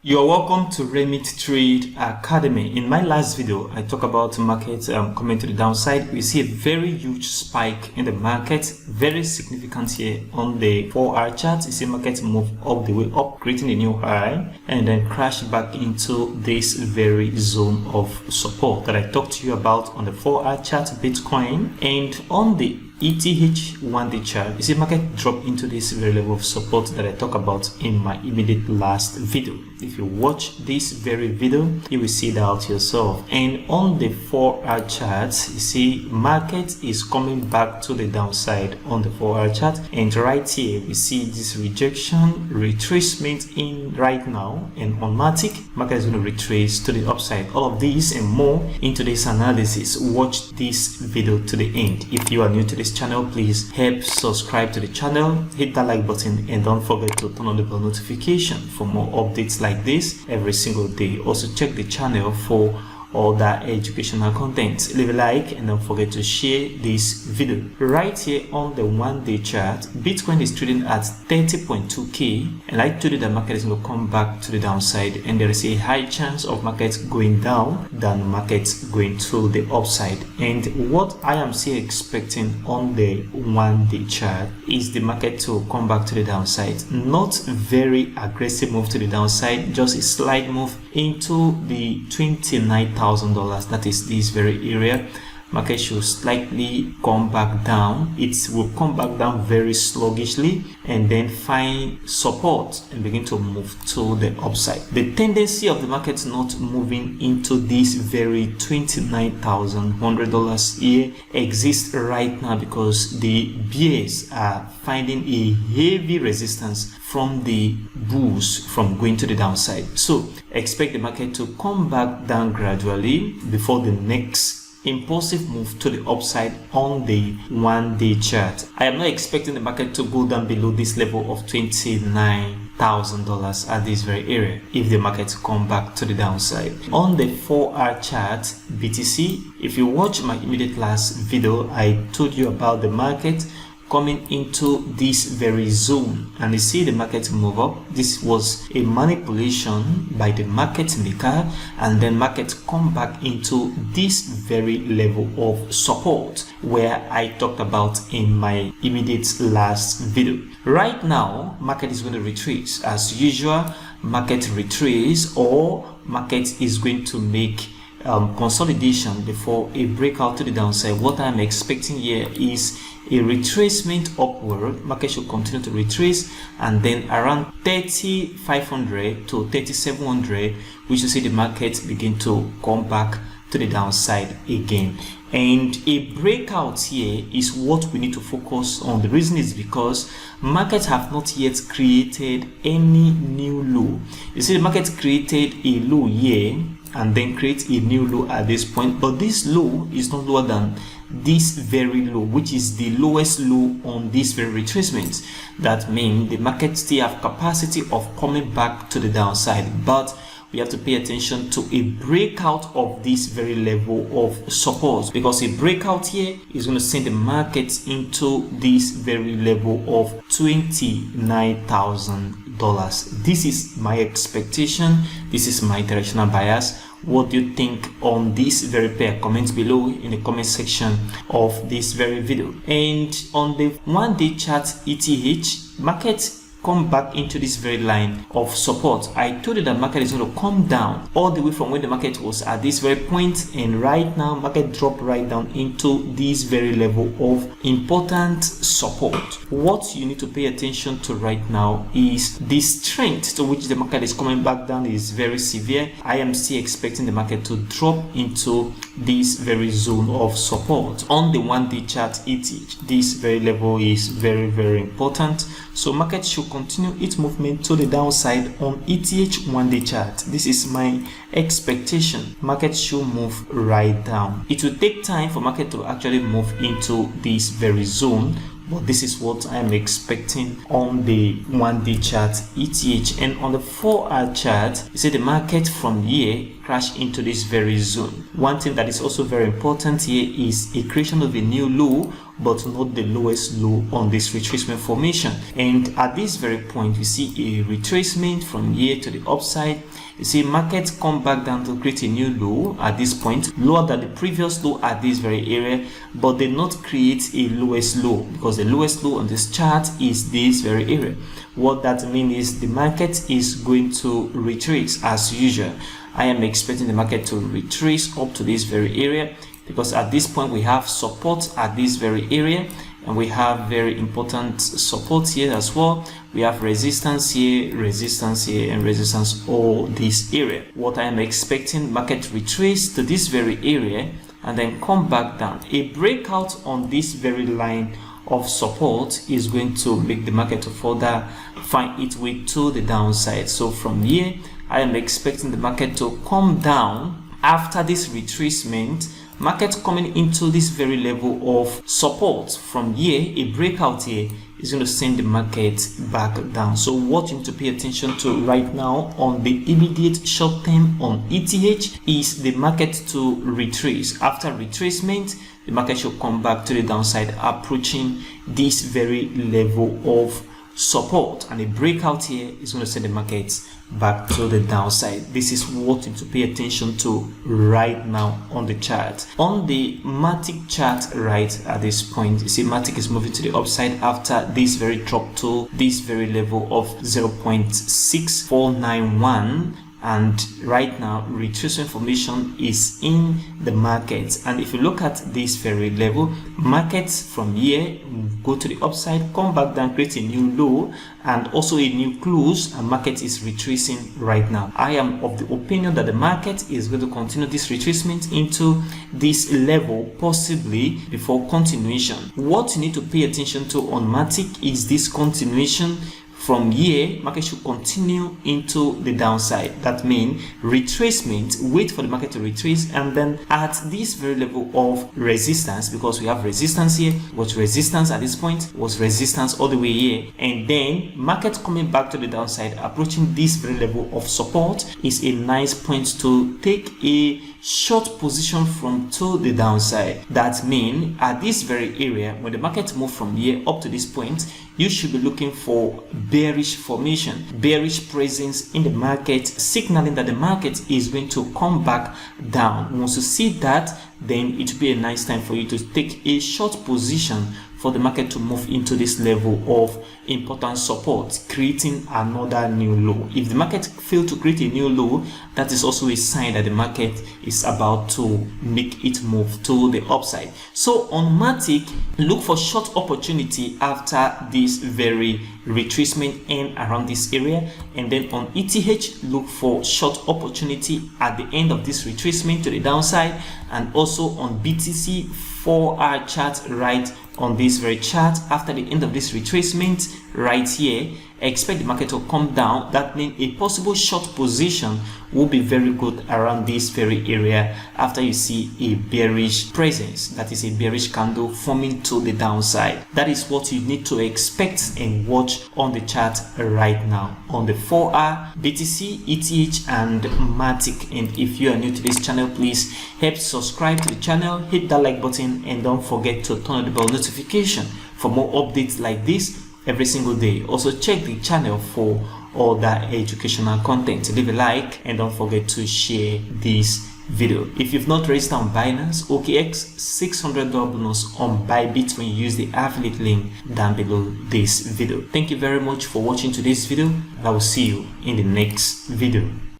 You are welcome to Remit Trade Academy. In my last video, I talked about market coming to the downside. We see a very huge spike in the market, very significant here on the 4-hour chart. You see market move up the way up, creating a new high, and then crash back into this very zone of support that I talked to you about on the 4-hour chart, Bitcoin, and on the ETH 1-day chart. You see market drop into this very level of support that I talked about in my immediate last video. If you watch this very video, you will see that out yourself. And on the 4-hour chart, you see market is coming back to the downside on the 4-hour chart, and right here we see this rejection, retracement in right now, and on Matic, market is going to retrace to the upside. All of these and more into this analysis. Watch this video to the end. If you are new to this channel, please help subscribe to the channel, hit that like button, and don't forget to turn on the bell notification for more updates like this every single day. Also check the channel for all that educational content. Leave a like and don't forget to share this video. Right here on the 1-day chart, Bitcoin is trading at 30.2k, and I told you that market is going to come back to the downside, and there is a high chance of market going down than market going to the upside. And what I am still expecting on the 1-day chart is the market to come back to the downside. Not very aggressive move to the downside, just a slight move into the $29,000. That is this very area. Market should slightly come back down. It will come back down very sluggishly and then find support and begin to move to the upside. The tendency of the market not moving into this very $29,100 here exists right now because the bears are finding a heavy resistance from the bulls from going to the downside. So expect the market to come back down gradually before the next impulsive move to the upside on the 1-day chart. I am not expecting the market to go down below this level of $29,000 at this very area if the market come back to the downside. On the 4-hour chart, BTC, if you watch my immediate last video, I told you about the market coming into this very zone, and you see the market move up. This was a manipulation by the market maker, and then market come back into this very level of support where I talked about in my immediate last video. Right now market is going to retrace as usual. Market retrace, or market is going to make consolidation before a breakout to the downside. What I'm expecting here is a retracement upward. Market should continue to retrace, and then around 3,500 to 3,700 we should see the market begin to come back to the downside again. And a breakout here is what we need to focus on. The reason is because markets have not yet created any new low. You see the market created a low here and then create a new low at this point, but this low is not lower than this very low, which is the lowest low on this very retracement. That means the market still have capacity of coming back to the downside, but we have to pay attention to a breakout of this very level of support, because a breakout here is going to send the market into this very level of $29,000. This is my expectation. This is my directional bias. What do you think on this very pair? Comment below in the comment section of this very video. And on the 1-day chart, ETH, market come back into this very line of support. I told you that market is going to come down all the way from where the market was at this very point, and right now market dropped right down into this very level of important support. What you need to pay attention to right now is the strength to which the market is coming back down is very severe. I am still expecting the market to drop into this very zone of support. On the 1-day chart, ETH, this very level is very, very important. So market should continue its movement to the downside on ETH 1-day chart. This is my expectation. Market should move right down. It will take time for market to actually move into this very zone, but this is what I'm expecting on the 1-day chart, ETH. And on the 4-hour chart, you see the market from here crash into this very zone. One thing that is also very important here is a creation of a new low but not the lowest low on this retracement formation. And at this very point, you see a retracement from here to the upside. You see market come back down to create a new low at this point, lower than the previous low at this very area, but they not create a lowest low, because the lowest low on this chart is this very area. What that means is the market is going to retrace as usual. I am expecting the market to retrace up to this very area, because at this point we have support at this very area, and we have very important support here as well. We have resistance here, and resistance all this area. What I am expecting, market retrace to this very area and then come back down. A breakout on this very line of support is going to make the market to further find its way to the downside. So from here, I am expecting the market to come down after this retracement. Market coming into this very level of support. From here, a breakout here is going to send the market back down. So what you need to pay attention to right now on the immediate short term on ETH is the market to retrace. After retracement, the market should come back to the downside, approaching this very level of support, and a breakout here is going to send the markets back to the downside. This is what you need to pay attention to right now on the chart. On the Matic chart right at this point, you see Matic is moving to the upside after this very drop to this very level of 0.6491. And right now retracement formation is in the market, and if you look at this very level, markets from here go to the upside, come back down, create a new low and also a new close, and market is retracing right now. I am of the opinion that the market is going to continue this retracement into this level, possibly before continuation. What you need to pay attention to on Matic is this continuation. From here, market should continue into the downside. That means retracement, wait for the market to retrace, and then at this very level of resistance, because we have resistance here, was resistance at this point, was resistance all the way here, and then market coming back to the downside, approaching this very level of support is a nice point to take a short position from to the downside. That means at this very area, when the market move from here up to this point, you should be looking for bearish formation, bearish presence in the market, signaling that the market is going to come back down. Once you see that, then it will be a nice time for you to take a short position for the market to move into this level of important support, creating another new low. If the market fails to create a new low, that is also a sign that the market is about to make it move to the upside. So on Matic, look for short opportunity after this very retracement and around this area, and then on ETH, look for short opportunity at the end of this retracement to the downside, and also on BTC 4-hour chart right on this very chart after the end of this retracement right here. Expect the market to come down. That means a possible short position will be very good around this very area after you see a bearish presence, that is a bearish candle forming to the downside. That is what you need to expect and watch on the chart right now on the 4-hour, BTC, ETH and Matic. And if you are new to this channel, please help subscribe to the channel, hit that like button, and don't forget to turn on the bell notification for more updates like this every single day. Also check the channel for all that educational content. Leave a like and don't forget to share this video. If you've not registered on Binance, OKX $600 bonus on Bybit when you use the affiliate link down below this video. Thank you very much for watching today's video, and I will see you in the next video.